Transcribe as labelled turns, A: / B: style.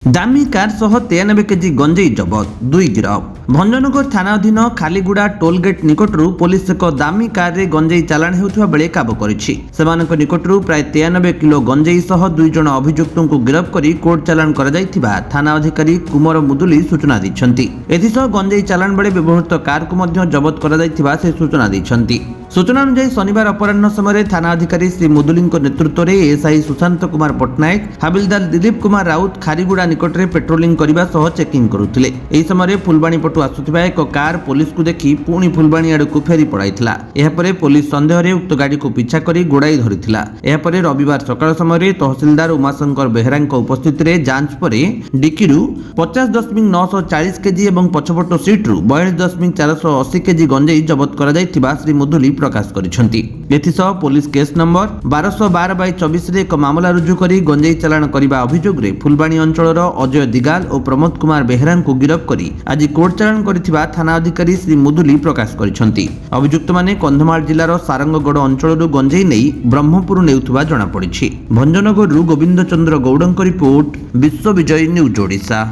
A: दामी कार सह 93 केजी गंजेई जबत दुई गिरफ। भंजनगर थाना अधीन खालीगुड़ा टोलगेट निकटरू पुलिस एक दामी कार रे गंजेई चालाण हेउथबा बेले काबू करिछि। सेमानक निकटरू प्राय 93 किलो गंजेई सह दुई जण अभियुक्तों को गिरफ करी कोर्ट चालाण करा जायथिबा थाना अधिकारी कुमार मुदुली सूचना दैछन्ति। एथिसह गंजेई चालाण बेले व्यवहृत कार को मध्य जबत करा जायथिबा से सूचना दैछन्ति। सूचना अनुसार शनिवार अपराह्न समय थाना अधिकारी श्री मुदुली नेतृत्व में एसआई सुशांत कुमार पट्टनायक हाबिलदार दिलीप कुमार राउत खारीगुड़ा निकट में पेट्रोलिंग करने सह चेकिंग करुथिले। एही समय फुलबाणी पटु आसुथिबा एक कार पुलिस को देखि पुणी फुलबाणी आड़कू फेरी पड़ाइथिला। एहापरे पुलिस संदेह रे उक्त गाड़ी को पिछा करी गोड़ाई धरिथिला। एहापरे रविवार सकाळ समय तहसीलदार उमाशंकर बेहरा उपस्थित रे जांच परे डिक्कीरू 50.940 केजी एवं पछपट सीट्रु 42.480 केजी गंजेई जबत करा जायथिबा श्री मुदुली प्रकाश करिसेंति। एथिसह पुलिस केस नंबर 1212/24 रे एक मामला रुजु करी गंजेई चालाण करिबा अभियोग रे फुलबाणी अंचलर अजय दिगाल और प्रमोद कुमार बेहरा को गिरफ करी आज कोर्ट चालाण करिथिबा थाना अधिकारी श्री मुदुली प्रकाश करिसेंति। अभियुक्त माने कंधमाल जिल्लार सारंगगढ़ अंचलरु गंजेई नेई ब्रह्मपुर नेउथबा जणा पड़िछि। भंजनगररु गोविंद चंद्र गौड़ଙ୍କ रिपोर्ट विश्व विजय न्यूज ओडिशा।